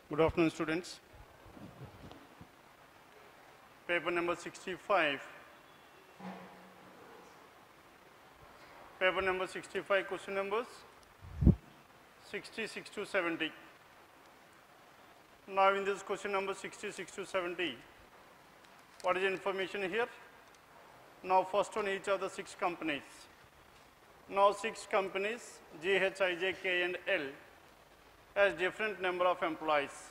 Good afternoon, students. Paper number 65. Paper number 65, question numbers 66 to 70. Now, in this question number 66 to 70, what is the information here? Now, first on each of the 6 companies. Now, 6 companies, G, H, I, J, K, and L, has different number of employees.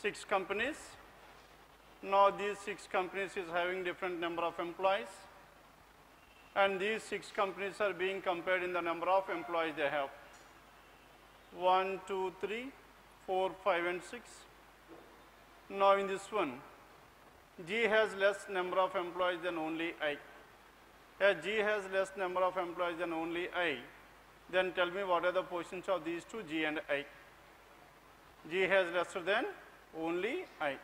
6 companies. Now, these 6 companies is having different number of employees, and these 6 companies are being compared in the number of employees they have. 1, 2, 3, 4, 5, and 6. Now, in this one, G has less number of employees than only I. As G has less number of employees than only I, then tell me what are the positions of these two, G and I. G has lesser than only I.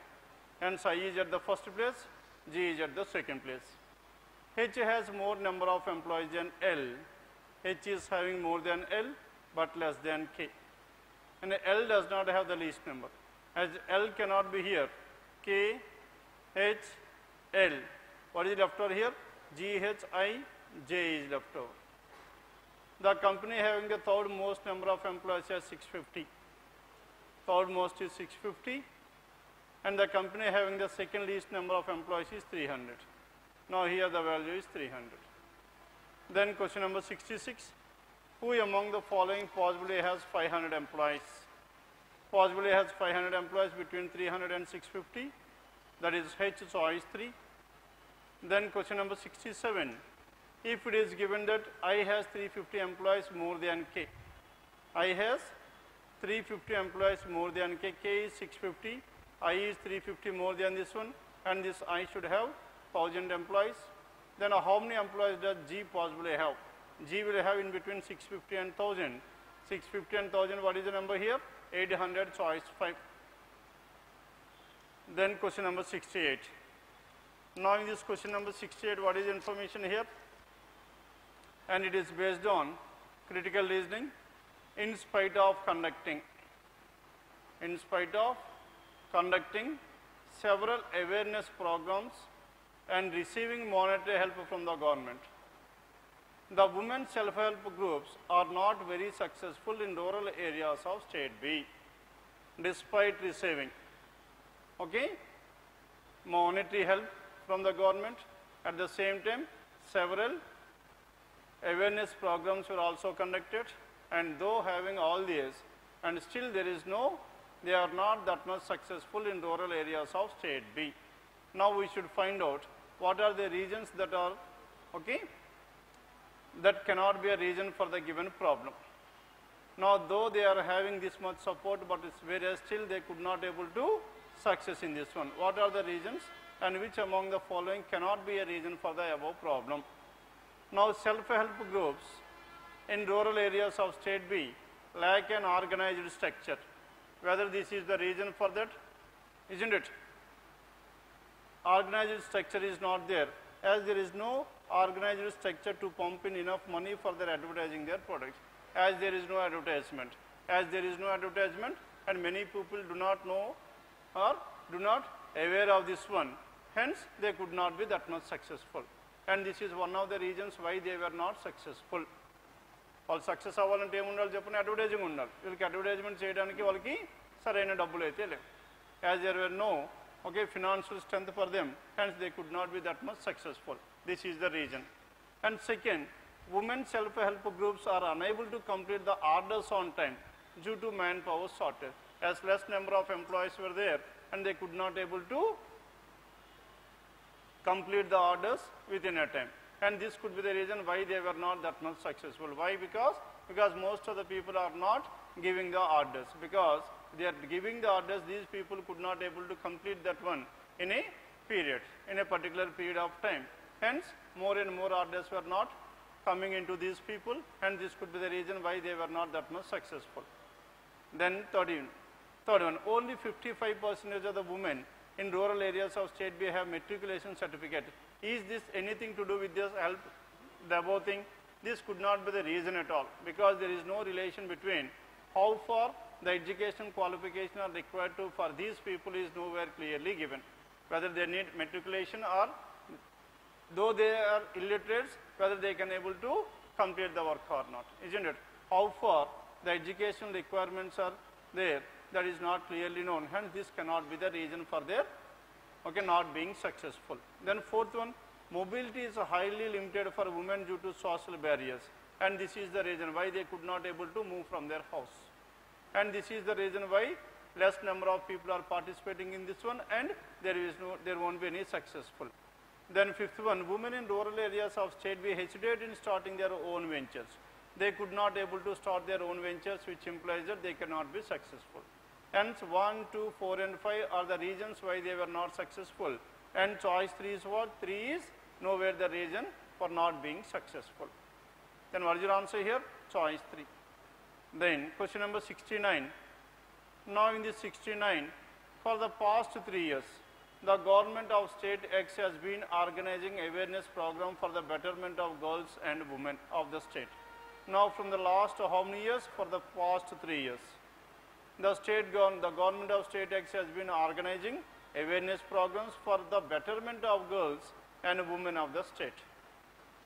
Hence, I is at the first place, G is at the second place. H has more number of employees than L. H is having more than L, but less than K. And L does not have the least number. As L cannot be here, K, H, L. What is left over here? G, H, I, J is left over. The company having the third most number of employees has 650. Third most is 650. And the company having the second least number of employees is 300. Now, here the value is 300. Then question number 66. Who among the following possibly has 500 employees? Possibly has 500 employees between 300 and 650. That is H, choice 3. Then question number 67. If it is given that I has 350 employees more than K. I has 350 employees more than K. K is 650. I is 350 more than this one, and this I should have 1000 employees. Then how many employees does G possibly have? G will have in between 650 and 1000. 650 and 1000, what is the number here? 800, choice 5. Then question number 68. Now, in this question number 68, what is the information here? And it is based on critical reasoning. In spite of conducting several awareness programs and receiving monetary help from the government, the women self-help groups are not very successful in rural areas of state B, despite receiving monetary help from the government. At the same time, several awareness programs were also conducted, and though having all these, and still they are not that much successful in rural areas of state B. Now, we should find out what are the reasons that are that cannot be a reason for the given problem. Now, though they are having this much support, but whereas still they could not able to success in this one. What are the reasons, and which among the following cannot be a reason for the above problem? Now, self-help groups in rural areas of state B lack an organized structure. Whether this is the reason for that, isn't it? Organized structure is not there, as there is no organized structure to pump in enough money for their advertising their products, as there is no advertisement. As there is no advertisement, and many people do not know or do not aware of this one, hence they could not be that much successful. And this is one of the reasons why they were not successful. వాళ్ళు success అవ్వాలంటే ఏముండాలి చెప్పండి? Advertising ఉండాలి. వీళ్ళకి advertisement చేయడానికి వాళ్ళకి సరైన డబ్బులు అయితే లేవు. As there were no financial strength for them, hence they could not be that much successful. This is the reason. And second, women self-help groups are unable to complete the orders on time due to manpower shortage, as less number of employees were there, and they could not able to complete the orders within a time. And this could be the reason why they were not that much successful. Why? Because most of the people are not giving the orders. Because they are giving the orders, these people could not able to complete that one in a period, in a particular period of time. Hence, more and more orders were not coming into these people, and this could be the reason why they were not that much successful. Then third one, only 55% of the women in rural areas of state B have matriculation certificate. Is this anything to do with this help, the above thing? This could not be the reason at all, because there is no relation between how far the education qualification are required to for these people is nowhere clearly given. Whether they need matriculation or though they are illiterates, whether they can able to complete the work or not, isn't it? How far the education requirements are there, that is not clearly known, hence this cannot be the reason for their not being successful. Then fourth one, mobility is highly limited for women due to social barriers, and this is the reason why they could not able to move from their house, and this is the reason why less number of people are participating in this one, and there won't be any successful. Then fifth one, women in rural areas of state we hesitate in starting their own ventures. They could not able to start their own ventures, which implies that they cannot be successful. Hence 1, 2, 4 and 5 are the reasons why they were not successful, and choice 3 is what? 3 is nowhere the reason for not being successful. Then what is your answer here? Choice 3. Then question number 69. Now in this 69, for the past 3 years, the government of state X has been organizing awareness program for the betterment of girls and women of the state. Now from the last how many years? For the past 3 years. The government of state X has been organizing awareness programs for the betterment of girls and women of the state.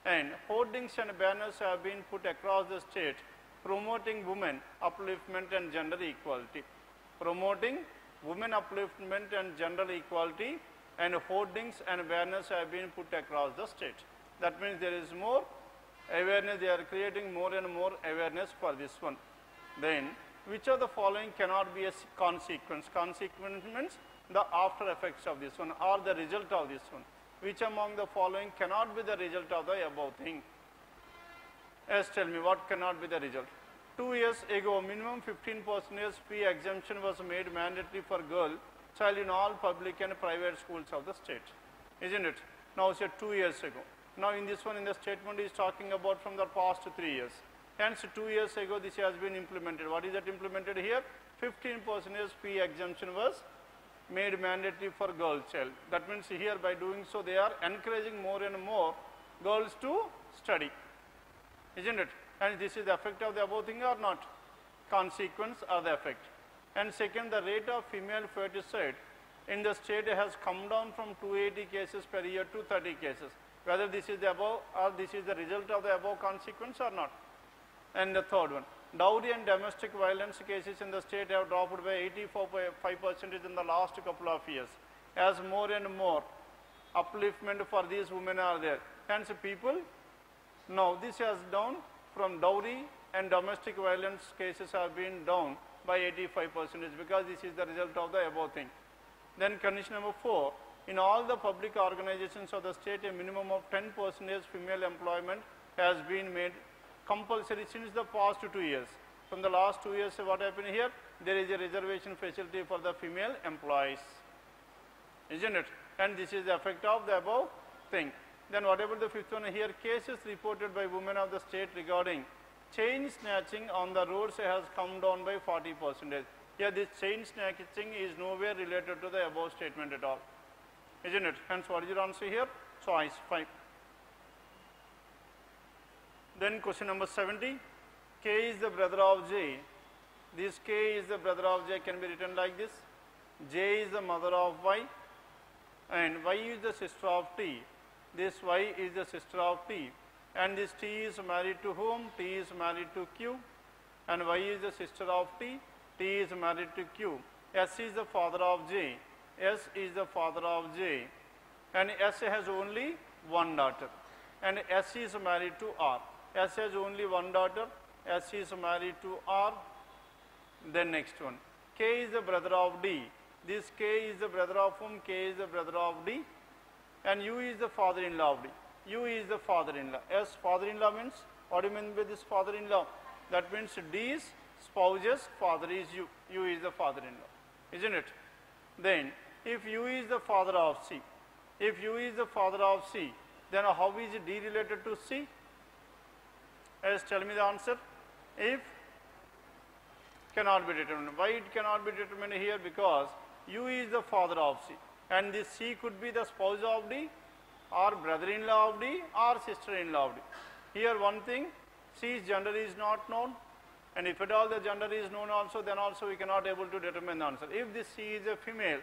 And hoardings and banners have been put across the state promoting women upliftment and gender equality. Promoting women upliftment and gender equality, and hoardings and banners have been put across the state. That means there is more awareness, they are creating more and more awareness for this one. Then which of the following cannot be a consequence? Consequence means the after effects of this one or the result of this one. Which among the following cannot be the result of the above thing? Yes, tell me what cannot be the result. 2 years ago, minimum 15% fee exemption was made mandatory for girl child in all public and private schools of the state, isn't it? Now say 2 years ago. Now in this one, in the statement is talking about from the past 3 years. Hence 2 years ago this has been implemented. What is that implemented here? 15% fee exemption was made mandatory for girl child. That means here by doing so they are encouraging more and more girls to study, isn't it? And this is the effect of the above thing or not? Consequence or the effect. And second, the rate of female feticide in the state has come down from 280 cases per year to 30 cases. Whether this is the above or this is the result of the above consequence or not. And the third one, dowry and domestic violence cases in the state have dropped by 85% in the last couple of years, as more and more upliftment for these women are there. Hence people, now this has down from dowry and domestic violence cases have been down by 85% because this is the result of the above thing. Then condition number 4, in all the public organizations of the state, a minimum of 10% female employment has been made compulsory since the past 2 years. From the last 2 years, what happened here? There is a reservation facility for the female employees, isn't it? And this is the effect of the above thing. Then whatever the fifth one here, cases reported by women of the state regarding chain snatching on the roads has come down by 40%. Here this chain snatching is nowhere related to the above statement at all, isn't it? Hence what is your answer here? Choice 5. Then question number 70, K is the brother of J. This K is the brother of J can be written like this. J is the mother of Y and Y is the sister of T. This Y is the sister of T, and this T is married to whom? T is married to Q, and Y is the sister of T. T is married to Q. S is the father of J. S is the father of J, and S has only one daughter, and S is married to R. S has only one daughter. S is married to R. Then next one, K is the brother of D. This K is the brother of whom? K is the brother of D. And U is the father-in-law of D. U is the father-in-law. S father-in-law means, what do you mean by this father-in-law? That means D's spouse's father is U. U is the father-in-law, isn't it? Then if U is the father of C, if U is the father of C, then how is D related to C? Yes, tell me the answer. If cannot be determined. Why it cannot be determined here? Because U is the father of C, and this C could be the spouse of D, or brother-in-law of D, or sister-in-law of D. Here one thing, C's gender is not known, And if at all the gender is known also, then also we cannot able to determine the answer. If this C is a female,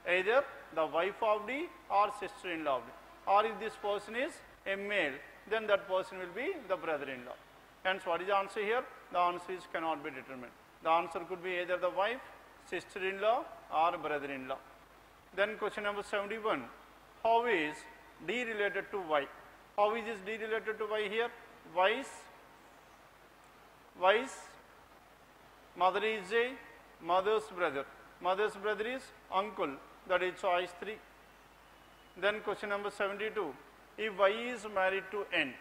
either the wife of D or sister-in-law of D. Or if this person is a male, then that person will be the brother-in-law. Hence, what is the answer here? The answer is cannot be determined. The answer could be either the wife, sister-in-law or brother-in-law. Then question number 71. How is D related to Y? How is this D related to Y here? Y's mother is a mother's brother. Mother's brother is uncle. That is choice 3. Then question number 72. If Y is married to N,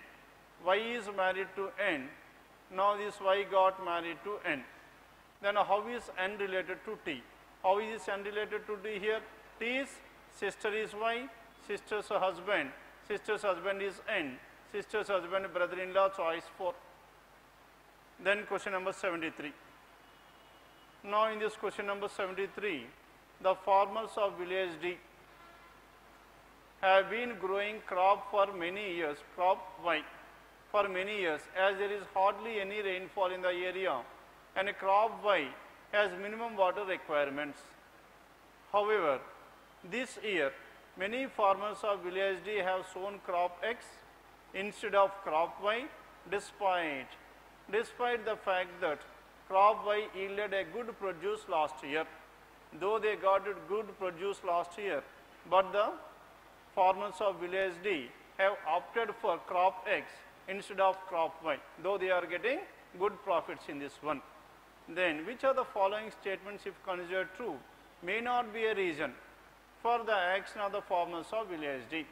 Y is married to N, now this Y got married to N. Then how is N related to T? How is this N related to T here? T's sister is Y, sister's husband is N, sister's husband brother-in-law, choice 4. Then question number 73. Now in this question number 73, the farmers of village D have been growing crop for many years, crop Y, for many years, as there is hardly any rainfall in the area and crop Y has minimum water requirements. However, this year many farmers of village D have sown crop X instead of crop Y despite the fact that crop Y yielded a good produce last year. Though they got a good produce last year, but the farmers of village D have opted for crop X instead of crop Y, though they are getting good profits in this one. Then which of the following statements, if considered true, may not be a reason for the action of the farmers of village D?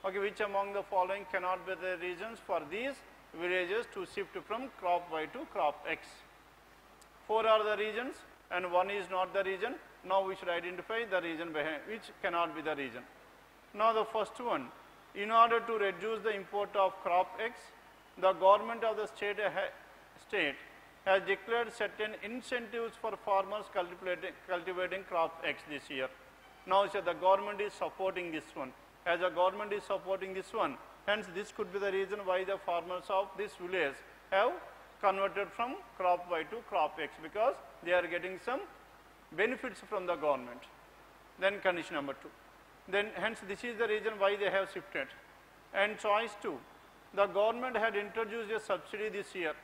Okay, which among the following cannot be the reasons for these villages to shift from crop Y to crop X? 4 are the reasons and 1 is not the reason. Now we should identify the reason behind which cannot be the reason. Now the first one, in order to reduce the import of crop X, the government of the state has declared certain incentives for farmers cultivating crop X this year. Now the government is supporting this one. As the government is supporting this one, hence this could be the reason why the farmers of this village have converted from crop Y to crop X, because they are getting some benefits from the government. Then condition number 2. Then hence this is the reason why they have shifted. And choice 2, the government had introduced a subsidy this year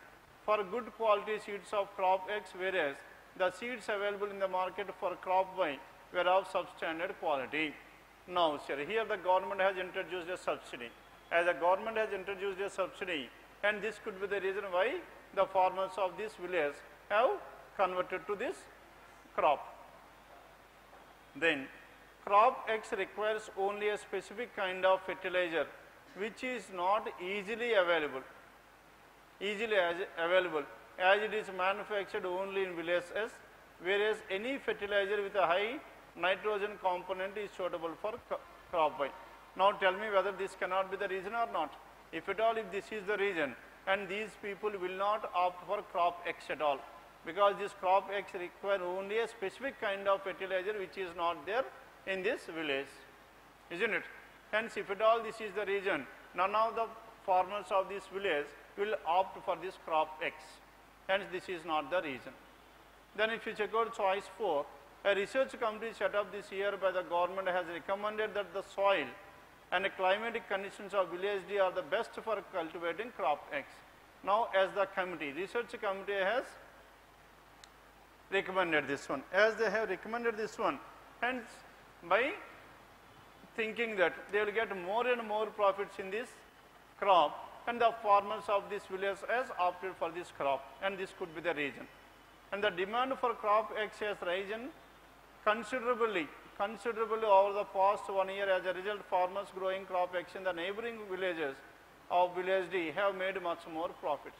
for good quality seeds of crop X, whereas the seeds available in the market for crop Y were of substandard quality. Now sir, here the government has introduced a subsidy. As the government has introduced a subsidy, and this could be the reason why the farmers of this village have converted to this crop. Then crop X requires only a specific kind of fertilizer which is not easily available as it is manufactured only in village S, whereas any fertilizer with a high nitrogen component is suitable for crop Y. Now tell me whether this cannot be the reason or not. If at all, if this is the reason, and these people will not opt for crop X at all, because this crop X requires only a specific kind of fertilizer which is not there in this village, isn't it? Hence, if at all this is the reason, none of the farmers of this village will opt for this crop X. Hence, this is not the reason. Then if you check out choice 4, a research committee set up this year by the government has recommended that the soil and the climatic conditions of village D are the best for cultivating crop X. Now, as the committee, research committee has recommended this one. As they have recommended this one, hence by thinking that they will get more and more profits in this crop, and the farmers of this village has opted for this crop, and this could be the reason. And the demand for crop X has risen considerably over the past 1 year. As a result, farmers growing crop X in the neighboring villages of village D have made much more profits.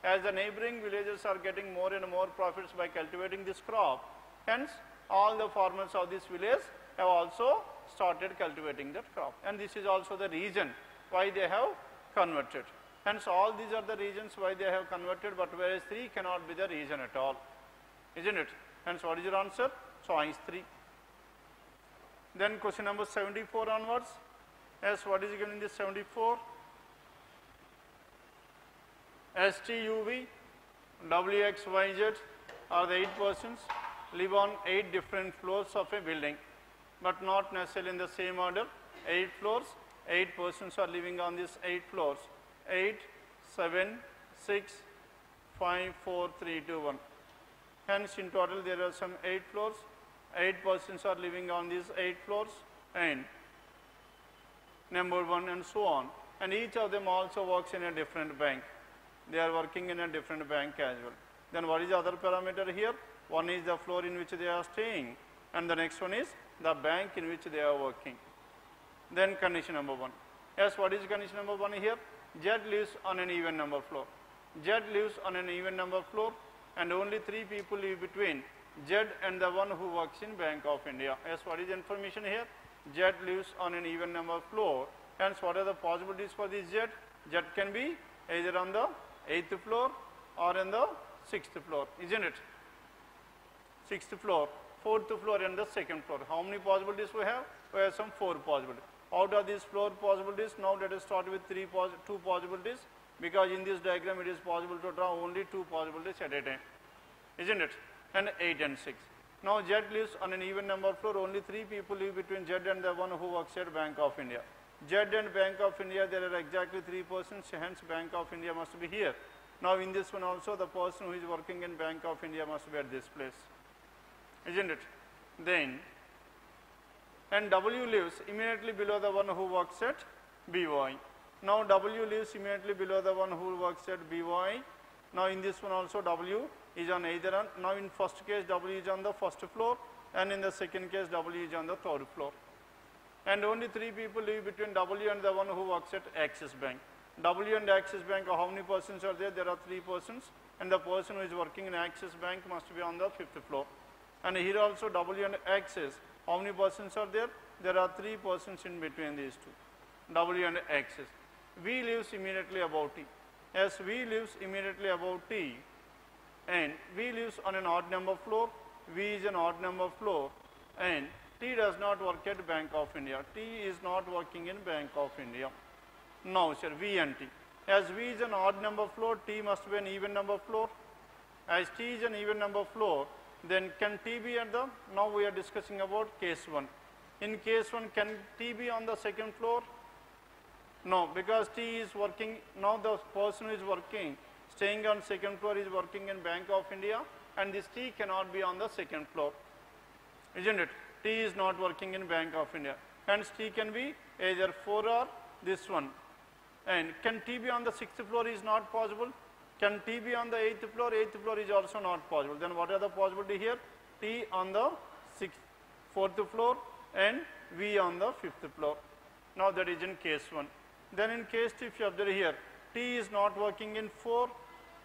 As the neighboring villages are getting more and more profits by cultivating this crop, hence all the farmers of this village have also started cultivating that crop, and this is also the reason why they have converted. Hence all these are the reasons why they have converted, but whereas 3 cannot be the reason at all, isn't it? Hence what is your answer? Choice 3. Then question number 74 onwards. As what is given in this 74? STUV W, X, Y, Z are the 8 persons live on 8 different floors of a building, but not necessarily in the same order. 8 floors, 8 persons are living on these 8 floors. 8, 7, 6, 5, 4, 3, 2, 1. Hence, in total, there are some 8 floors. 8 persons are living on these 8 floors, and number 1 and so on. And each of them also works in a different bank. They are working in a different bank as well. Then what is the other parameter here? One is the floor in which they are staying, and the next one is the bank in which they are working. Then condition number 1. Yes, what is condition number 1 here? Z lives on an even number floor. Z lives on an even number floor, and only 3 people live between Z and the one who works in Bank of India. Yes, what is the information here? Z lives on an even number floor. Hence, what are the possibilities for this Z? Z can be either on the 8th floor or on the 6th floor, isn't it? 6th floor, 4th floor and the 2nd floor. How many possibilities we have? We have some 4 possibilities. Out of these 4 possibilities, now let us start with 2 possibilities, because in this diagram it is possible to draw only 2 possibilities at a time, isn't it? And 8 and 6. Now Z lives on an even number floor, only 3 people live between Z and the one who works at Bank of India. Z and Bank of India, there are exactly 3 persons, hence Bank of India must be here. Now in this one also, the person who is working in Bank of India must be at this place, isn't it? Then, and W lives immediately below the one who works at BY. Now W lives immediately below the one who works at BY. Now in this one also, W is on either on. Now in first case, W is on the 1st floor, and in the second case, W is on the 3rd floor. And only 3 people live between W and the one who works at Axis Bank. W and Axis Bank, how many persons are there? There are 3 persons, and the person who is working in Axis Bank must be on the 5th floor. And here also W and Axis, how many persons are there? There are 3 persons in between these two, W and Axis. V lives immediately above T. As V lives immediately above T, and V lives on an odd number floor, V is an odd number floor, and T does not work at Bank of India. T is not working in Bank of India. Now, sir, V and T. As V is an odd number floor, T must be an even number floor. As T is an even number floor, then can T be at the, now we are discussing about case 1. In case 1, can T be on the 2nd floor? No, because T is working, now the person who is working, staying on 2nd floor is working in Bank of India, and this T cannot be on the 2nd floor, isn't it? T is not working in Bank of India. Hence, T can be either 4 or this one. And can T be on the 6th floor is not possible. Can T be on the 8th floor? 8th floor is also not possible. Then what are the possibility here? T on the 4th floor and V on the 5th floor. Now that is in case 1. Then in case 2, if you observe here, T is not working in 4,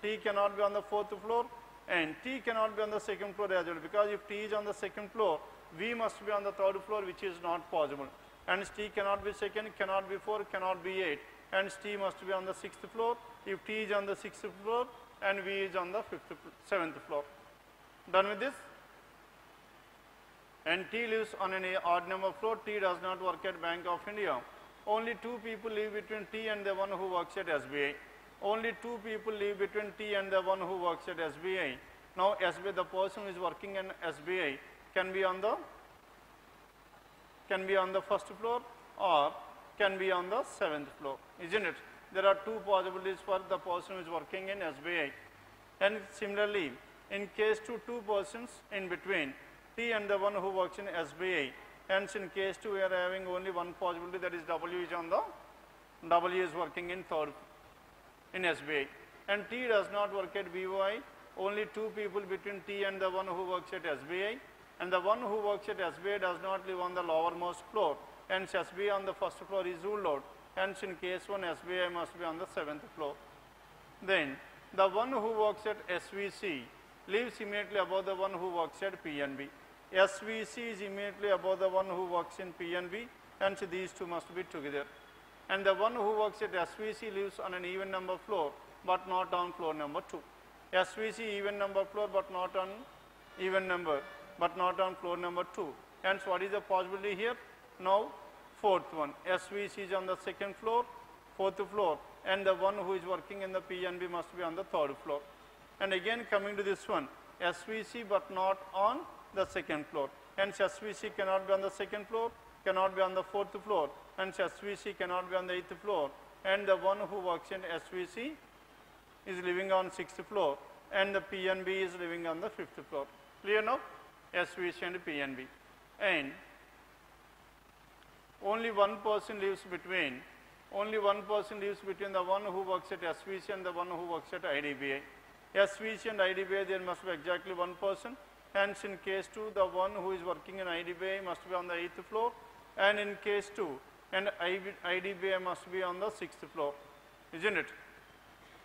T cannot be on the 4th floor, and T cannot be on the 2nd floor as well, because if T is on the 2nd floor, V must be on the 3rd floor, which is not possible. And T cannot be 2nd, cannot be 4, cannot be 8. And T must be on the 6th floor. If T is on the 6th floor and V is on the 7th floor. Done with this? And T lives on an odd number floor. T does not work at Bank of India. Only 2 people live between T and the one who works at SBI. Only 2 people live between T and the one who works at SBI. Now SBI, the person who is working in SBI can be on the 1st floor or can be on the 7th floor, isn't it? There are 2 possibilities for the person who is working in SBI. And similarly, in case 2, 2 persons in between T and the one who works in SBI. Hence, in case 2, we are having only 1 possibility, that is W is on the, W is working in 3rd in SBI. And T does not work at BY. Only 2 people between T and the one who works at SBI. And the one who works at SBI does not live on the lowermost floor. Hence, SBI on the 1st floor is ruled out. Hence, in case 1, SBI must be on the 7th floor. Then, the one who works at SVC lives immediately above the one who works at PNB. SVC is immediately above the one who works in PNB. Hence, these 2 must be together. And the one who works at SVC lives on an even number floor, but not on floor number 2. SVC even number floor, but not on even number, but not on floor number 2. Hence, what is the possibility here? Now, 4th one. SVC is on the 2nd floor, 4th floor, and the one who is working in the PNB must be on the 3rd floor. And again coming to this one, SVC but not on the second floor. Hence SVC cannot be on the second floor, cannot be on the fourth floor, hence SVC cannot be on the eighth floor, and the one who works in SVC is living on sixth floor, and the PNB is living on the fifth floor. Clear now? SVC and PNB. And only one person lives between the one who works at SVC and the one who works at IDBI. SVC and IDBI, there must be exactly one person. Hence, in case 2, the one who is working in IDBI must be on the 8th floor, and in case 2, and IDBI must be on the 6th floor, isn't it?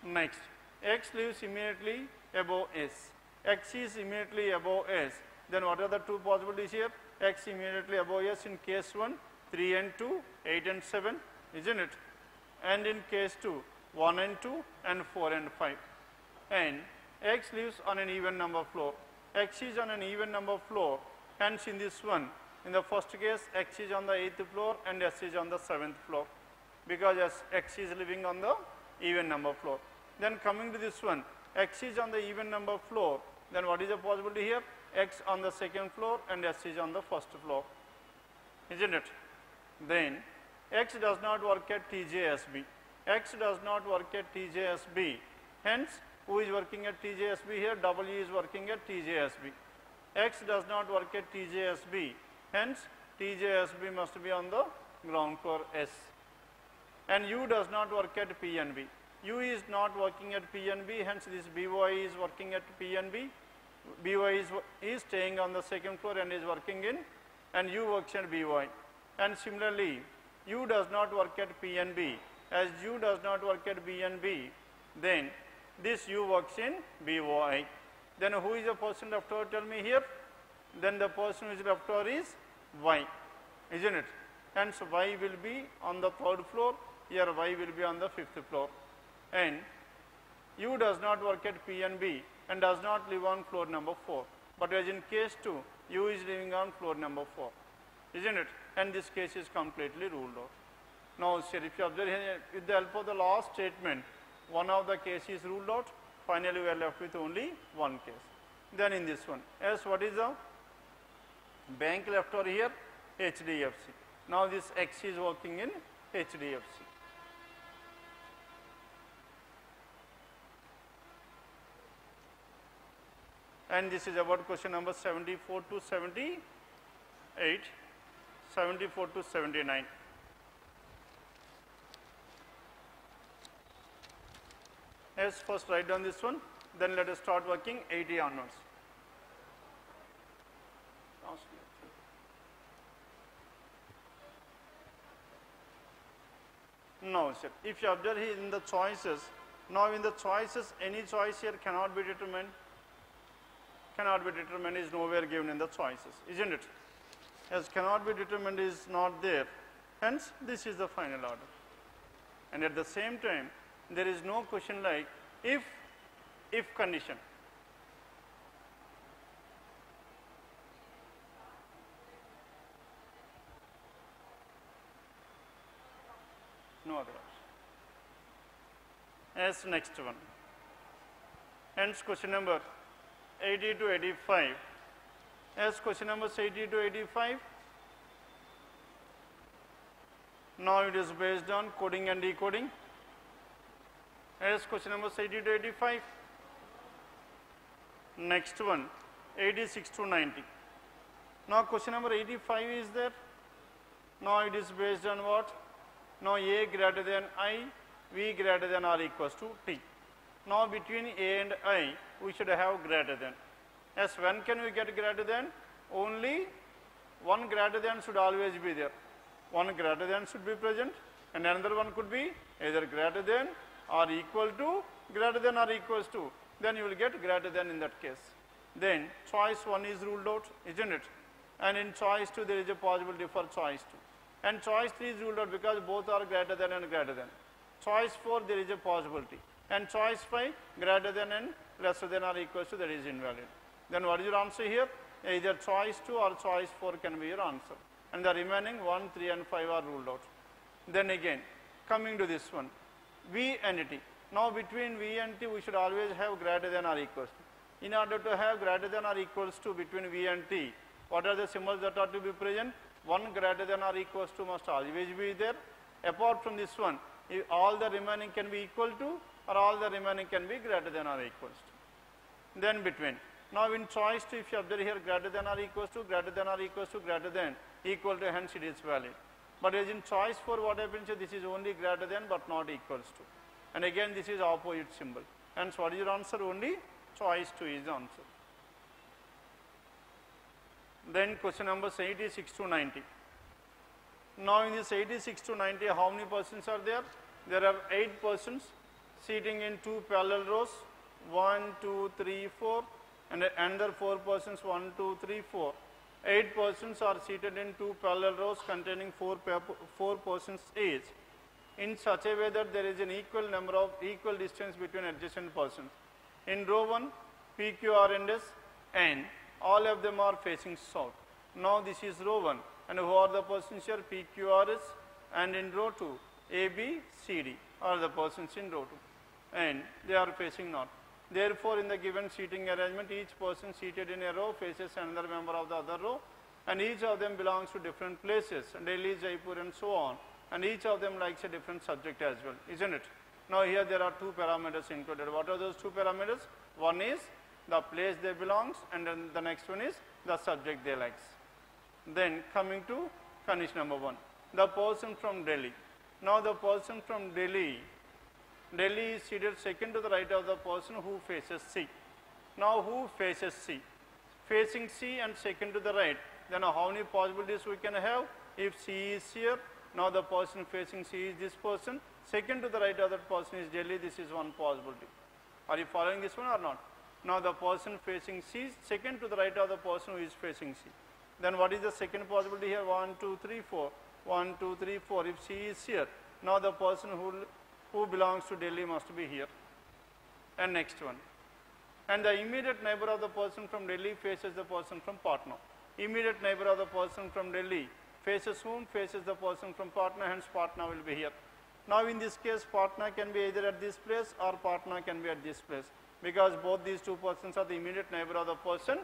Next, X lives immediately above S. X is immediately above S. Then what are the two possibilities here? X immediately above S in case 1, 3 and 2, 8 and 7, isn't it? And in case 2, 1 and 2, and 4 and 5. And X lives on an even number floor. X is on an even number floor, hence in this one, in the first case, X is on the 8th floor and S is on the 7th floor, because X is living on the even number floor. Then coming to this one, X is on the even number floor, then what is the possibility here? X on the second floor and S is on the first floor, isn't it? Then X does not work at TJSB. X does not work at TJSB, hence who is working at TJSB here? W is working at TJSB. X does not work at TJSB, hence TJSB must be on the ground floor S. And U does not work at PNB. U is not working at PNB, hence this BY is working at PNB. BY is staying on the second floor and is working in, and U works at BY. And similarly, U does not work at PNB. As U does not work at PNB, then this U works in BY. Then who is the person left over? Tell me here. Then the person who is left over is Y, isn't it? Hence Y will be on the third floor, here Y will be on the fifth floor. And U does not work at PNB and does not live on floor number 4. But as in case 2, U is living on floor number 4, isn't it? And this case is completely ruled out. Now, sir, if you observe here, with the help of the last statement, one of the cases ruled out, finally we are left with only one case. Then in this one, as what is the bank left over here? HDFC. Now this X is working in HDFC. And this is about question number 74 to 78, 74 to 79. Yes, first write down this one, then let us start working 80 onwards. Now, sir, if you observe here in the choices, now in the choices, any choice here cannot be determined, is nowhere given in the choices, isn't it? As cannot be determined is not there, hence this is the final order. And at the same time, there is no question like if condition. No other option. As next one. Hence question number 80 to 85. As question numbers 80 to 85. Now it is based on coding and decoding. As question number 80 to 85. Next one, 86 to 90. Now question number 85 is there. Now it is based on what? Now A greater than I, V greater than or equals to T. Now between A and I, we should have greater than. As when can we get greater than? Only one greater than should always be there. One greater than should be present, and another one could be either greater than or equal to, greater than or equals to. Then you will get greater than in that case. Then choice 1 is ruled out, isn't it? And in choice 2 there is a possibility for choice 2. And choice 3 is ruled out because both are greater than and greater than. Choice 4 there is a possibility. And choice 5 greater than and lesser than or equals to, that is invalid. Then what is your answer here? Either choice 2 or choice 4 can be your answer. And the remaining 1, 3 and 5 are ruled out. Then again, coming to this one, V and T. Now between V and T we should always have greater than or equals to. In order to have greater than or equals to between V and T, what are the symbols that are to be present? One greater than or equals to must always be there. Apart from this one, if all the remaining can be equal to or all the remaining can be greater than or equals to. Then between. Now in choice to, if you observe here greater than or equals to, greater than or equals to, greater than, equal to, hence it is valid. But as in choice for what happens here, this is only greater than but not equals to. And again this is opposite symbol. Hence what is your answer? Only choice 2 is the answer. Then question numbers 86 to 90. Now in this 86 to 90, how many persons are there? There are 8 persons sitting in 2 parallel rows, 1, 2, 3, 4, and another 4 persons, 1, 2, 3, 4. 8 persons are seated in 2 parallel rows containing 4 persons each, in such a way that there is an equal distance between adjacent persons. In row 1, P, Q, R, and S, and all of them are facing south. Now this is row 1, and who are the persons here? P, Q, R, S, and in row 2, A, B, C, D are the persons in row 2, and they are facing north. Therefore, in the given seating arrangement, each person seated in a row faces another member of the other row, and each of them belongs to different places, Delhi, Jaipur, and so on, and each of them likes a different subject as well, isn't it? Now here there are 2 parameters included. What are those 2 parameters? One is the place they belongs, and then the next one is the subject they likes. Then coming to condition number 1, the person from Delhi. Now the person from Delhi is seated second to the right of the person who faces C. Now who faces C? Facing C and second to the right, then how many possibilities we can have? If C is here, now the person facing C is this person, second to the right of that person is Delhi, this is one possibility. Are you following this one or not? Now the person facing C is second to the right of the person who is facing C. Then what is the second possibility here? 1, 2, 3, 4. 1, 2, 3, 4. If C is here, now the person who belongs to Delhi must be here. And next one. And the immediate neighbor of the person from Delhi faces the person from Patna. Immediate neighbor of the person from Delhi faces whom? Faces the person from Patna, hence Patna will be here. Now in this case, Patna can be either at this place or Patna can be at this place, because both these 2 persons are the immediate neighbor of the person,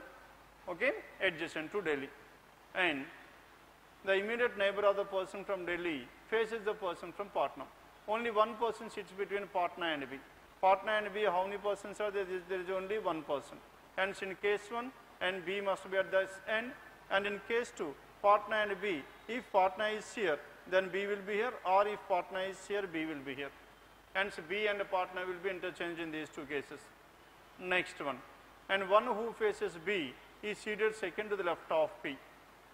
okay, adjacent to Delhi. And the immediate neighbor of the person from Delhi faces the person from Patna. Only one person sits between Patna and B. Patna and B, how many persons are there? There is only one person. Hence in case 1, and B must be at this end. And in case 2, Patna and B, if Patna is here, then B will be here, or if Patna is here, B will be here. Hence B and Patna will be interchanged in these 2 cases. Next one. And one who faces B is seated second to the left of P.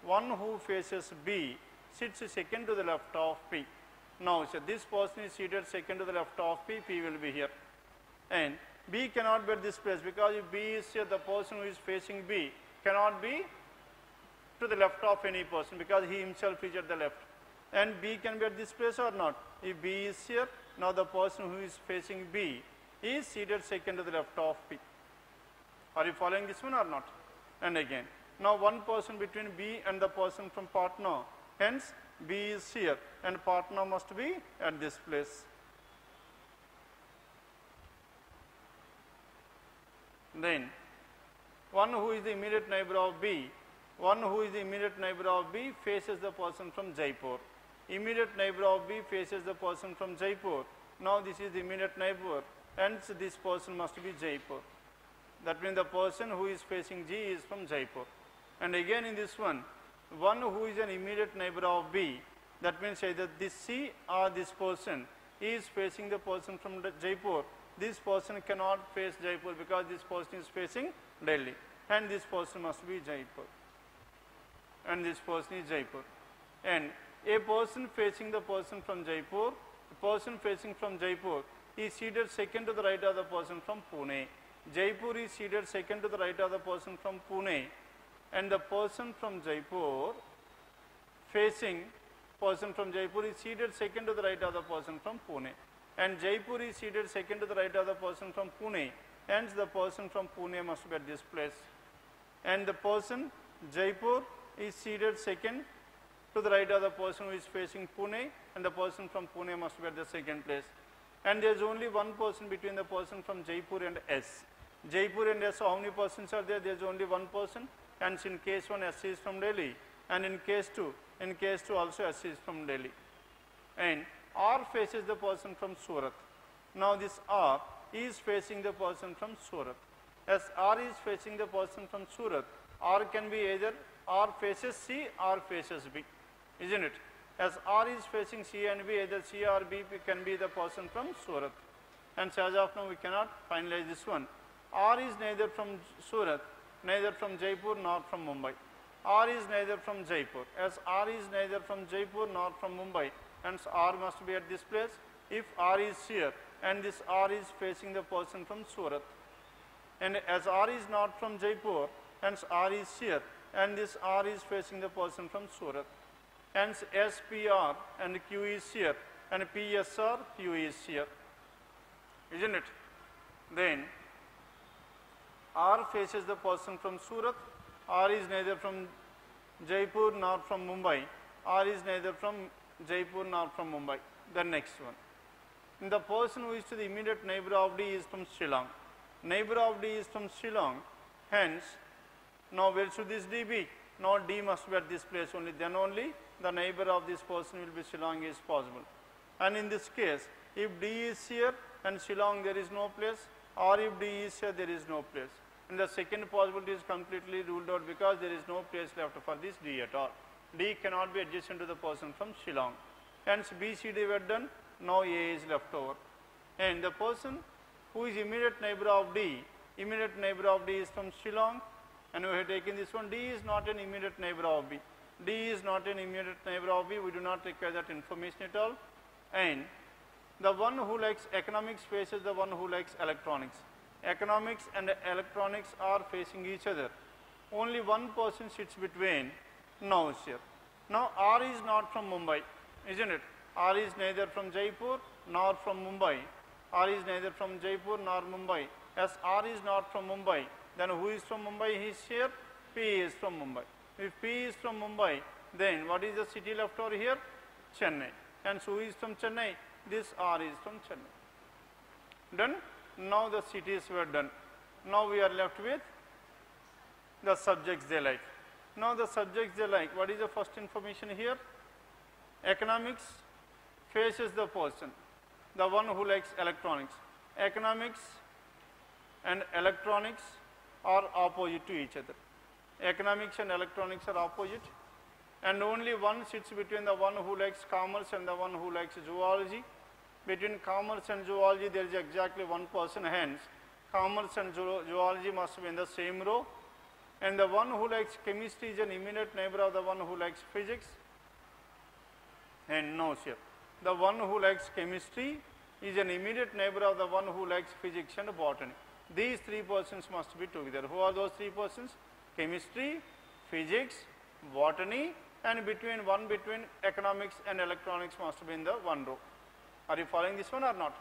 One who faces B sits second to the left of P. Now, so this person is seated second to the left of P, P will be here. And B cannot be at this place, because if B is here, the person who is facing B cannot be to the left of any person, because he himself is at the left. And B can be at this place or not. If B is here, now the person who is facing B is seated second to the left of P. Are you following this one or not? And again, now one person between B and the person from Patna, hence B is here and Patna must be at this place. Then one who is the immediate neighbor of B, faces the person from Jaipur. Immediate neighbor of B faces the person from Jaipur. Now this is the immediate neighbor, hence this person must be Jaipur. That means the person who is facing G is from Jaipur. And again in this one who is an immediate neighbor of B, that means either this C or this person is facing the person from Jaipur. This person cannot face Jaipur because this person is facing Delhi, and this person must be Jaipur. And this person is Jaipur. And a person facing the person from Jaipur, is seated second to the right of the person from Pune. Jaipur is seated second to the right of the person from Pune, and the person from Jaipur facing person from Jaipur is seated second to the right of the person from Pune, and Jaipur is seated second to the right of the person from Pune, hence the person from Pune must be at this place. And the person Jaipur is seated second to the right of the person who is facing Pune, and the person from Pune must be at the second place. and there is only one person between the person from Jaipur and S. Jaipur and S, how many persons are there? There is only one person, hence in case 1 S is from Delhi, and in case 2 also S is from Delhi. And R faces the person from Surat. Now this R is facing the person from Surat. As R is facing the person from Surat, R can be either R faces C or faces B, isn't it? As R is facing C and B, either C or B can be the person from Surat. And so as of now we cannot finalize this one. R is neither from Surat, neither from Jaipur nor from Mumbai. R is neither from Jaipur. As R is neither from Jaipur nor from Mumbai, hence R must be at this place. If R is here and this R is facing the person from Surat, and as R is not from Jaipur, hence R is here and this R is facing the person from Surat. Hence SPR and Q is here and PSR, Q is here, isn't it? Then R faces the person from Surat, R is neither from Jaipur nor from Mumbai, R is neither from Jaipur nor from Mumbai. The next one. And the person who is to the immediate neighbor of D is from Shillong. Neighbor of D is from Shillong, hence, now where should this D be? Now D must be at this place only, then only the neighbor of this person will be Shillong is possible. And in this case, if D is here and Shillong there is no place, or if D is here there is no place. And the second possibility is completely ruled out because there is no place left for this D at all. D cannot be adjacent to the person from Shillong. Hence B, C, D were done, now A is left over. And the person who is immediate neighbor of D is from Shillong, and we have taken this one. D is not an immediate neighbor of B. D is not an immediate neighbor of B, we do not require that information at all. And the one who likes economics faces the one who likes electronics. Economics and electronics are facing each other. Only one person sits between. Now here. Now R is not from Mumbai, isn't it? R is neither from Jaipur nor from Mumbai. R is neither from Jaipur nor Mumbai. As R is not from Mumbai, then who is from Mumbai? He is here. P is from Mumbai. If P is from Mumbai, then what is the city left over here? Chennai. And who is from Chennai? This R is from Chennai. Done? Now the cities were done. Now we are left with the subjects they like. Now the subjects they like. What is the first information here? Economics faces the person, the one who likes electronics. Economics and electronics are opposite to each other. Economics and electronics are opposite, and only one sits between the one who likes commerce and the one who likes zoology. Between commerce and zoology there is exactly one person, hence commerce and zoology must be in the same row. And the one who likes chemistry is an immediate neighbor of the one who likes physics. And no, here, the one who likes chemistry is an immediate neighbor of the one who likes physics and botany. These three persons must be together. Who are those three persons? Chemistry, physics, botany, and between economics and electronics must be in the one row. Are you following this one or not?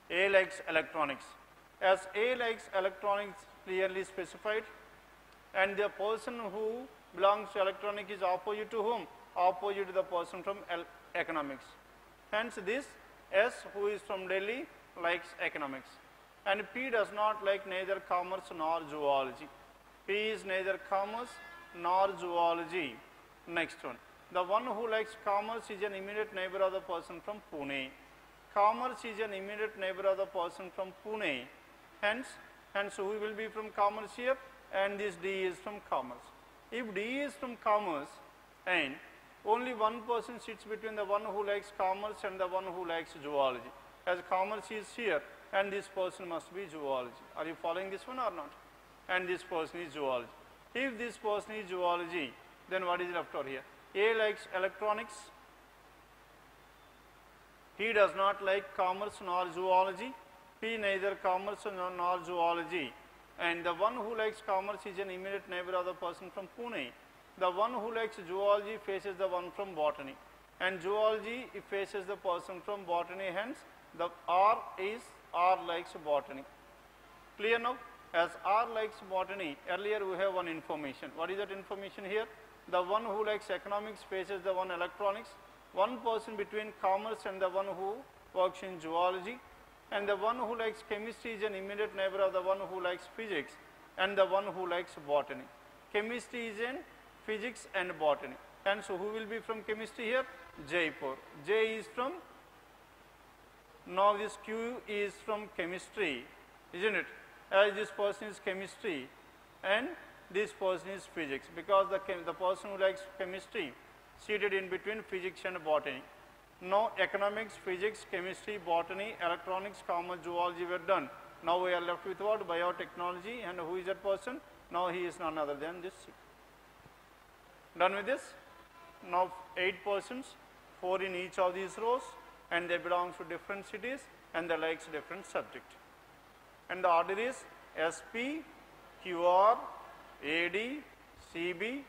A likes electronics. As A likes electronics clearly specified, and the person who belongs to electronic is opposite to whom? Opposite to the person from economics. Hence this S who is from Delhi likes economics. And P does not like neither commerce nor zoology. P is neither commerce nor zoology. Next one. The one who likes commerce is an immediate neighbor of the person from Pune. Commerce is an immediate neighbor of the person from Pune. Hence who will be from commerce here? And this D is from commerce. If D is from commerce and only one person sits between the one who likes commerce and the one who likes zoology. As commerce is here and this person must be zoology. Are you following this one or not? And this person is zoology. If this person is zoology, then what is left over here? A likes electronics. He does not like commerce nor zoology. P neither commerce nor zoology. And the one who likes commerce is an immediate neighbor of the person from Pune. The one who likes zoology faces the one from botany. And zoology faces the person from botany, hence the R likes botany. Clear now? As R likes botany, earlier we have one information. What is that information here? The one who likes economics faces the one electronics. one person between commerce and the one who works in zoology, and the one who likes chemistry is an immediate neighbor of the one who likes physics and the one who likes botany. Chemistry is in physics and botany. And so who will be from chemistry here? Jaipur. J is from, now this Q is from chemistry, isn't it? As this person is chemistry and this person is physics, because the person who likes chemistry seated in between physics and botany. Now economics, physics, chemistry, botany, electronics, commerce, zoology were done. Now we are left with what? Biotechnology. And who is that person? Now he is none other than this C. Done with this? Now 8 persons, 4 in each of these rows, and they belong to different cities and they likes different subject. And the order is SP, QR, AD, CB,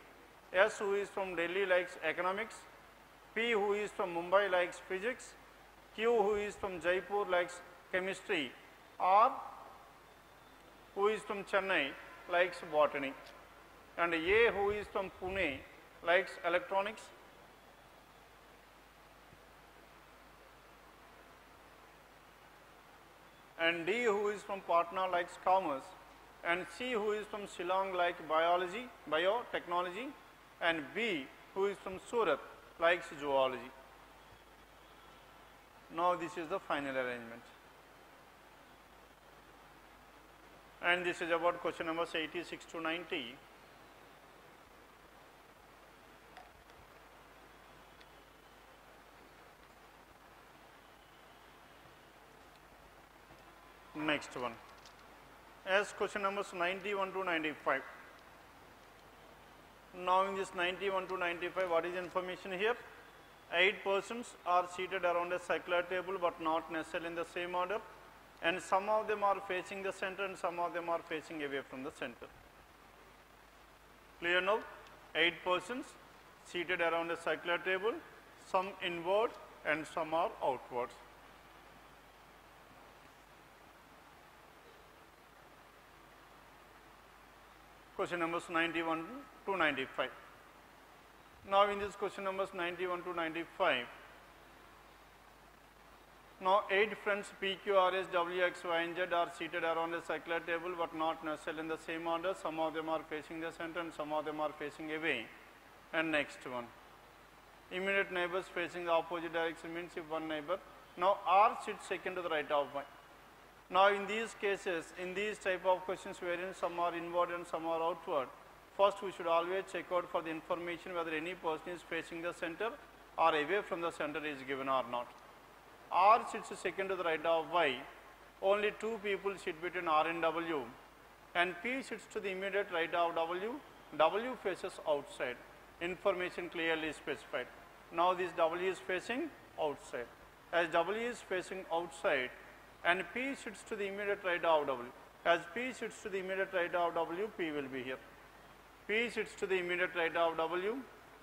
S who is from Delhi likes economics, P who is from Mumbai likes physics, Q who is from Jaipur likes chemistry, R who is from Chennai likes botany, and A who is from Pune likes electronics, and D who is from Patna likes commerce, and C who is from Shillong likes biology, biotechnology, and B who is from Surat likes zoology. Now this is the final arrangement. And this is about question numbers 86 to 90. Next one. As question numbers 91 to 95. Now in this 91 to 95, what is information here? 8 persons are seated around a circular table but not necessarily in the same order, and some of them are facing the center and some of them are facing away from the center. Clear now? 8 persons seated around a circular table, some inward and some are outwards. Question numbers 91 to 95. Now in this question numbers 91 to 95, now 8 friends P, Q, R, S, W, X, Y, and Z are seated around a circular table but not necessarily in the same order. Some of them are facing the center and some of them are facing away. And next one. Immediate neighbors facing the opposite direction means if one neighbor. Now R sits second to the right of Y. Now in these cases, in these type of questions wherein some are inward and some are outward, first we should always check out for the information whether any person is facing the center or away from the center is given or not. R sits second to the right of Y. Only 2 people sit between R and W, and P sits to the immediate right of W. W faces outside. Information clearly specified. Now this W is facing outside. As W is facing outside and P sits to the immediate right of W. As P sits to the immediate right of W, P will be here. P sits to the immediate right of W.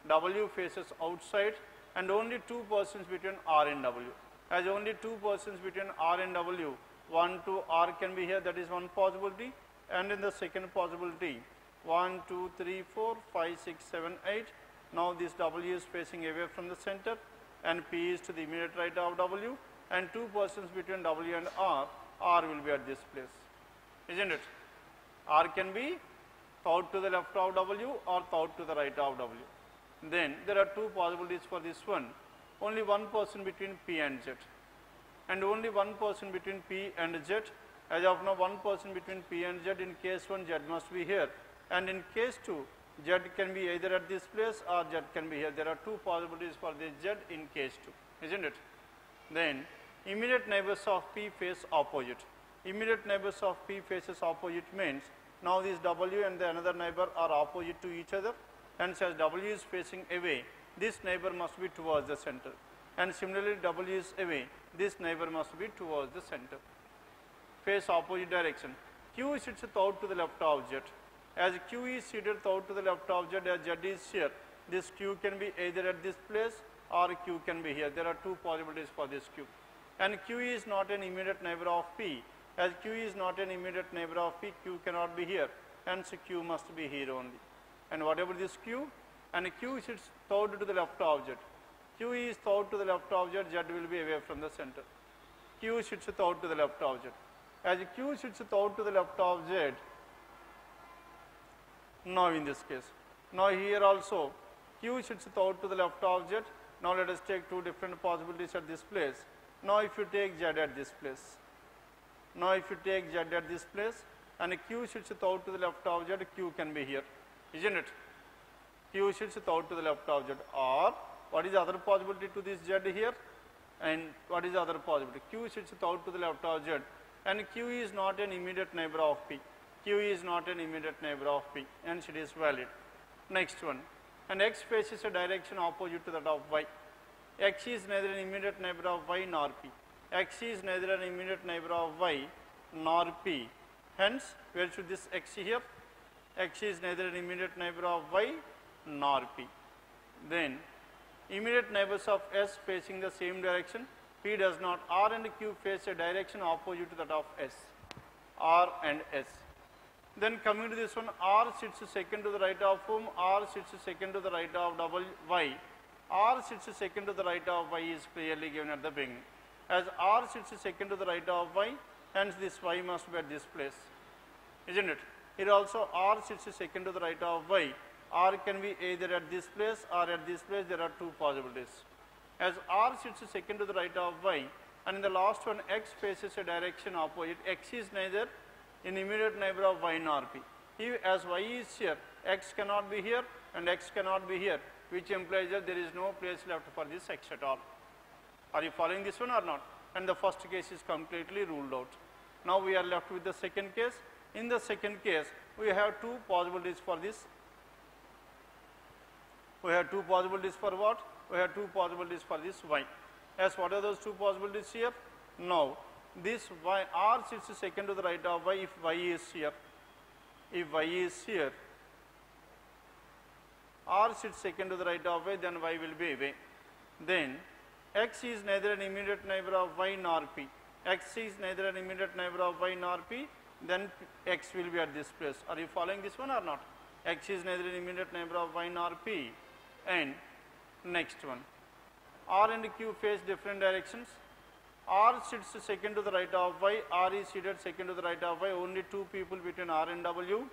W faces outside, and only 2 persons between R and W. As only 2 persons between R and W, 1, 2, R can be here, that is one possibility. And in the second possibility, 1, 2, 3, 4, 5, 6, 7, 8. Now this W is facing away from the center and P is to the immediate right of W, and 2 persons between W and R will be at this place, isn't it? R can be thought to the left of W or thought to the right of W. Then there are 2 possibilities for this one. Only 1 person between P and Z, and only 1 person between P and Z. As of now, 1 person between P and Z. In case 1, Z must be here, and in case 2, Z can be either at this place or Z can be here. There are 2 possibilities for this Z in case 2, isn't it? Then immediate neighbors of P face opposite. Immediate neighbors of P faces opposite means now this W and the another neighbor are opposite to each other, and as W is facing away, this neighbor must be towards the center, and similarly W is away, this neighbor must be towards the center. Face opposite direction. Q sits thought to the left of Z. As Q is seated thought to the left of Z, as Z is here, this Q can be either at this place or Q can be here. There are 2 possibilities for this Q. And Q is not an immediate neighbor of P. As Q is not an immediate neighbor of P, Q cannot be here, hence Q must be here only. And whatever this Q, and Q sits thought to the left of Z. Q is thought to the left of Z, Z will be away from the center. Q shifts thought to the left of Z. As Q shifts thought to the left of Z, now in this case, now here also Q shifts thought to the left of Z. Now let us take two different possibilities at this place. Now if you take Z at this place, now if you take Z at this place and Q shifts thought to the left of Z, Q can be here, isn't it? Q shifts thought to the left of Z. Or what is the other possibility to this Z here? And what is the other possibility? Q shifts thought to the left of Z and Q is not an immediate neighbor of P. Q is not an immediate neighbor of P, hence it is valid. Next one, and X faces a direction opposite to that of Y. X is neither an immediate neighbor of Y nor P. X is neither an immediate neighbor of Y nor P. Hence, where should this X here? X is neither an immediate neighbor of Y nor P. Then, immediate neighbors of S facing the same direction. P does not. R and Q face a direction opposite to that of S. R and S. Then coming to this one, R sits second to the right of whom? R sits second to the right of Y. R sits second to the right of Y is clearly given at the beginning. As R sits second to the right of Y, hence this Y must be at this place, isn't it? Here also R sits second to the right of Y. R can be either at this place or at this place. There are two possibilities. As R sits second to the right of Y, and in the last one X faces a direction opposite. X is neither an immediate neighbor of Y nor P. If as Y is here, X cannot be here and X cannot be here, which implies that there is no place left for this X at all. Are you following this one or not? And the first case is completely ruled out. Now we are left with the second case. In the second case, we have two possibilities for this. We have two possibilities for what? We have two possibilities for this Y. As what are those two possibilities here? Now, this Y, R sits second to the right of Y if Y is here. If Y is here, R sits second to the right of Y, then Y will be away. Then, X is neither an immediate neighbor of Y nor P. X is neither an immediate neighbor of Y nor P, then X will be at this place. Are you following this one or not? X is neither an immediate neighbor of Y nor P. And next one, R and Q face different directions. R sits second to the right of Y, R is seated second to the right of Y, only two people between R and W.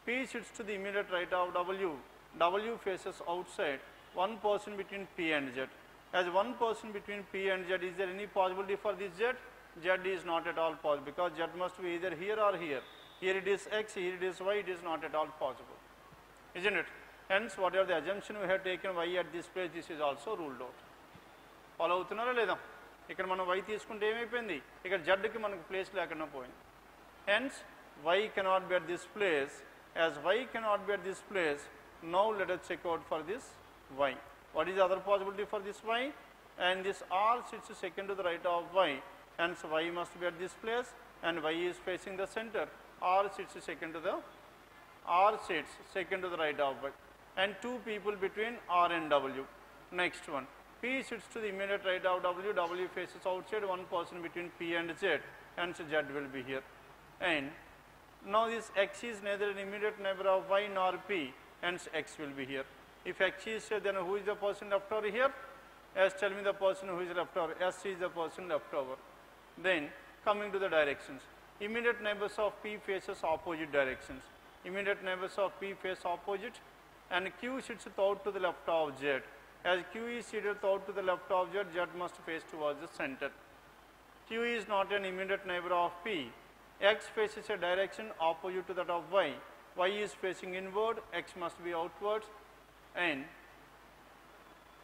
P sits to the immediate right of W. W faces outside, one person between P and Z. As one person between P and Z, is there any possibility for this Z? Z is not at all possible because Z must be either here or here. Here it is X, here it is Y, it is not at all possible, isn't it? Hence, whatever the assumption we have taken Y at this place, this is also ruled out. Follow అవుతున్నారా లేదా? ఇక్కడ మనం Y తీసుకుంటే ఏమైపోయింది? ఇక్కడ Z కి మనకు place లేకుండా పోయింది. Hence, Y cannot be at this place. As Y cannot be at this place, now let us check out for this Y. What is the other possibility for this Y? And this R sits second to the right of Y. Hence, Y must be at this place and Y is facing the center. R sits second to the right of Y. And two people between R and W. Next one, P sits to the immediate right of W, W faces outside, one person between P and Z, hence Z will be here. And now this X is neither an immediate neighbor of Y nor P, hence X will be here. If X is here, then who is the person left over here? S, tell me the person who is left over. S is the person left over. Then coming to the directions, immediate neighbors of P faces opposite directions. Immediate neighbors of P face opposite, and Q sits out to the left of Z. As Q is seated out to the left of Z, Z must face towards the center. Q is not an immediate neighbor of P. X faces a direction opposite to that of Y. Y is facing inward, X must be outwards, and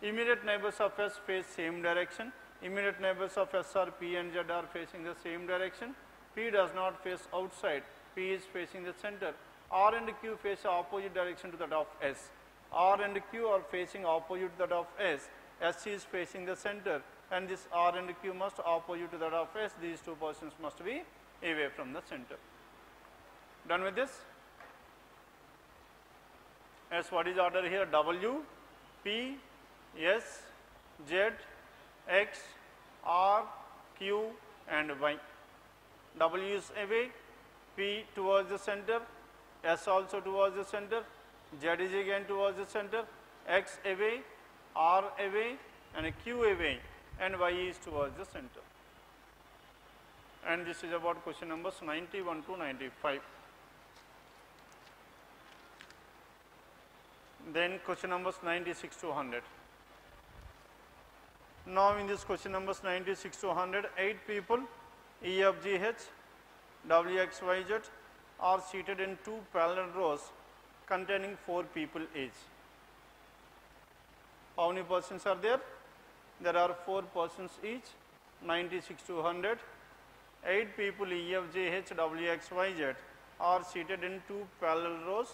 immediate neighbors of S face same direction. Immediate neighbors of S are P and Z are facing the same direction. P does not face outside, P is facing the center. R and Q face opposite direction to that of S. R and Q are facing opposite to that of S. S is facing the center, and this R and Q must opposite to that of S. These two persons must be away from the center. Done with this? S, what is order here? W, P, S, Z, X, R, Q and Y. W is away, P towards the center, S also towards the center, Z is again towards the center, X away, R away and Q away, and Y is towards the center. And this is about question numbers 91 to 95. Then question numbers 96 to 100. Now in this question numbers 96 to 100, 8 people E, F, G, H, W, X, Y, Z are seated in 2 parallel rows containing 4 people each. How many persons are there? There are 4 persons each, 96 to 100. 8 people E, F, G, H, W, X, Y, Z are seated in 2 parallel rows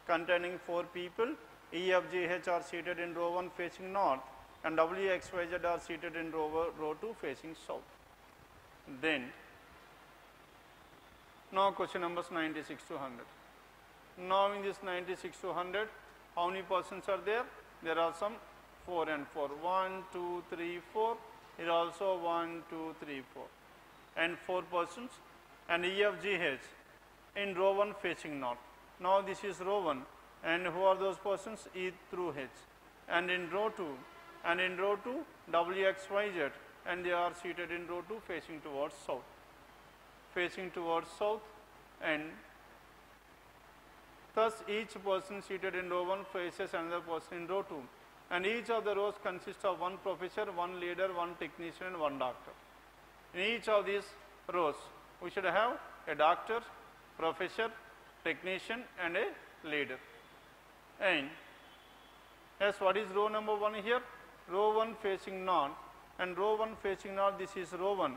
containing 4 people. E, F, G, H are seated in row 1 facing north, and W, X, Y, Z are seated in row 2 facing south. Then, now question numbers 96 to 100. Now in this 96 to 100, how many persons are there? There are some 4 and 4. 1, 2, 3, 4. Here also 1, 2, 3, 4. And 4 persons. And E, F, G, H in row 1 facing north. Now this is row 1. And who are those persons? E through H. And in row 2, W, X, Y, Z, and they are seated in row 2 facing towards south. Facing towards south, and thus each person seated in row 1 faces another person in row 2. And each of the rows consists of 1 professor, 1 leader, 1 technician, and 1 doctor. In each of these rows, we should have a doctor, professor, technician, and a leader. And yes, what is row number 1 here? Row 1 facing north, and row 1 facing north, this is row 1,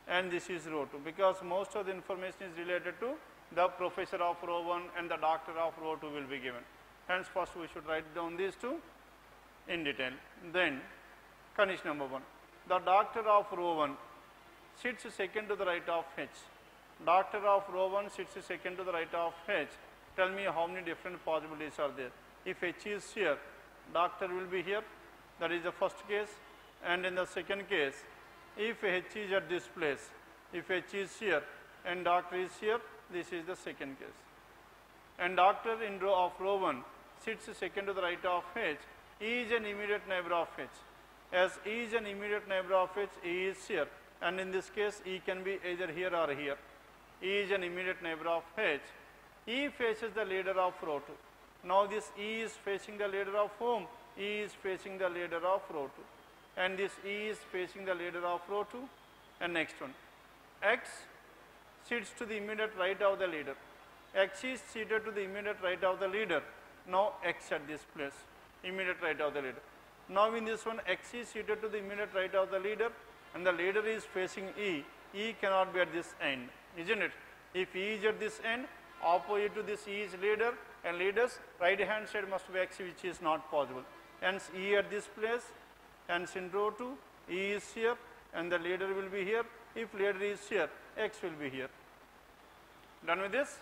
and this is row 2, because most of the information is related to the professor of row 1 and the doctor of row 2 will be given. Hence, first we should write down these two in detail. Then, condition number 1. The doctor of row 1 sits second to the right of H. Doctor of row 1 sits second to the right of H. Tell me how many different possibilities are there. If H is here, doctor will be here. That is the first case. And in the second case, if H is at this place, if H is here and doctor is here, this is the second case. And doctor in row of row 1 sits second to the right of H. E is an immediate neighbor of H. As E is an immediate neighbor of H, E is here. And in this case, E can be either here or here. E is an immediate neighbor of H. E faces the leader of row 2. Now this E is facing the leader of whom? E is facing the leader of row 2. And this E is facing the leader of row 2. And next one, X sits to the immediate right of the leader. X is seated to the immediate right of the leader. Now X at this place, immediate right of the leader. Now in this one, X is seated to the immediate right of the leader, and the leader is facing E. E cannot be at this end, isn't it? If E is at this end, opposite to this E is leader, and leader's right hand side must be X, which is not possible. Hence E at this place, hence in row 2, E is here, and the leader will be here. If leader is here, X will be here. Done with this?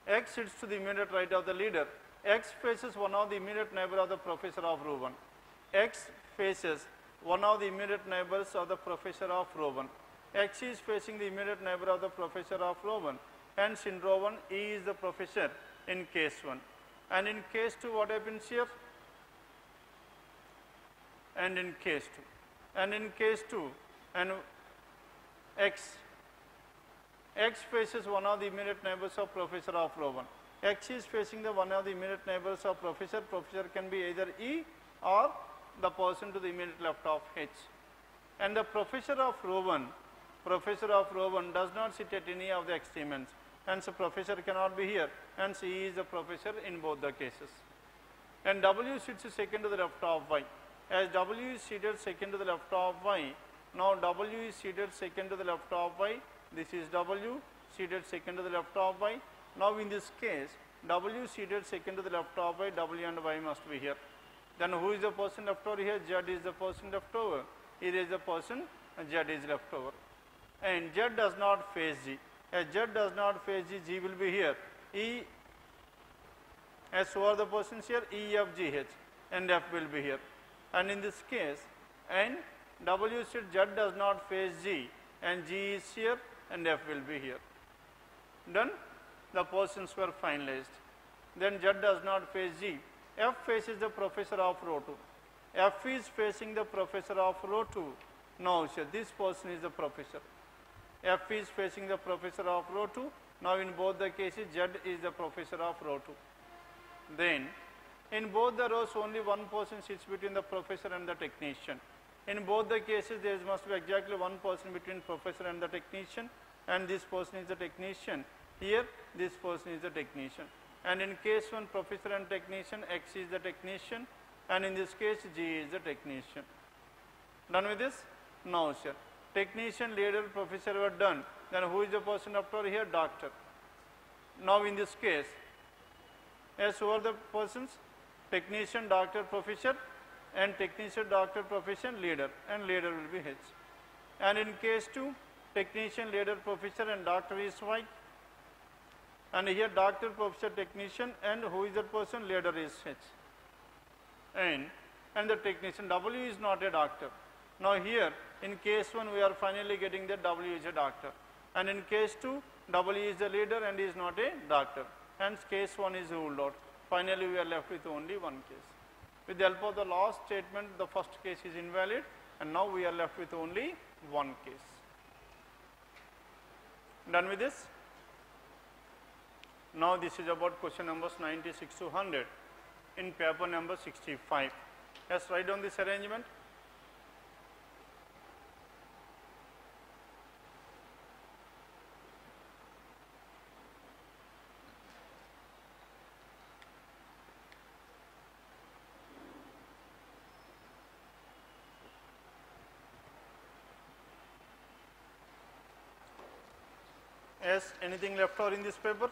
X sits to the immediate right of the leader. X faces one of the immediate neighbor of the professor of row 1. X faces one of the immediate neighbors of the professor of row 1. X is facing the immediate neighbor of the professor of row 1. Hence in row 1, E is the professor in case 1. And in case 2, what happens here? And in case 2. And in case 2, and X faces one of the immediate neighbors of professor of row 1. X is facing the one of the immediate neighbors of professor. Professor can be either E or the person to the immediate left of H. And the professor of row 1 does not sit at any of the extreme ends. Hence the professor cannot be here. Hence E is the professor in both the cases. And W sits second to the left of Y. As W is seated second to the left of Y, now W is seated second to the left of Y. This is W seated second to the left of Y. Now in this case, W seated second to the left of Y, W and Y must be here. Then who is the person left over here? Z is the person left over. Here is the person, Z is left over. And Z does not face G. As Z does not face G, G will be here. E, as who are the persons here? E, F, G, H, and F will be here. And in this case, and W sits, Z does not face G, and G is here, and F will be here. Done? The persons were finalized. Then Z does not face G, F faces the professor of row 2. F is facing the professor of row 2. Now, sir, this person is the professor. F is facing the professor of row 2. Now, in both the cases, Z is the professor of row 2. Then, in both the rows, only one person sits between the professor and the technician. In both the cases, there must be exactly one person between professor and the technician, and this person is the technician. Here, this person is the technician. And in case 1, professor and technician, X is the technician, and in this case, G is the technician. Done with this? Now, sir, technician, leader, professor were done. Then who is the person after here? Doctor. Now, in this case, as who are the persons? Technician, doctor, professor, and technician, doctor, profession, leader, and leader will be H. And in case 2, technician, leader, professor, and doctor is Y. And here doctor, professor, technician, and who is that person? Leader is H. And the technician, W is not a doctor. Now here, in case 1, we are finally getting that W is a doctor. And in case 2, W is the leader and is not a doctor. Hence, case 1 is ruled out. Finally, we are left with only one case. With the help of the last statement, the first case is invalid, and now we are left with only one case. Done with this? Now, this is about question numbers 96 to 100 in paper number 65. Let's write down this arrangement. Yes, anything left over in this paper?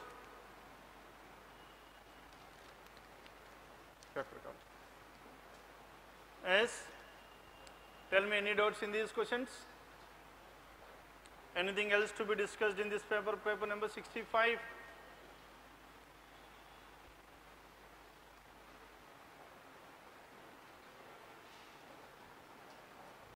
Yes, tell me any doubts in these questions? Anything else to be discussed in this paper, paper number 65?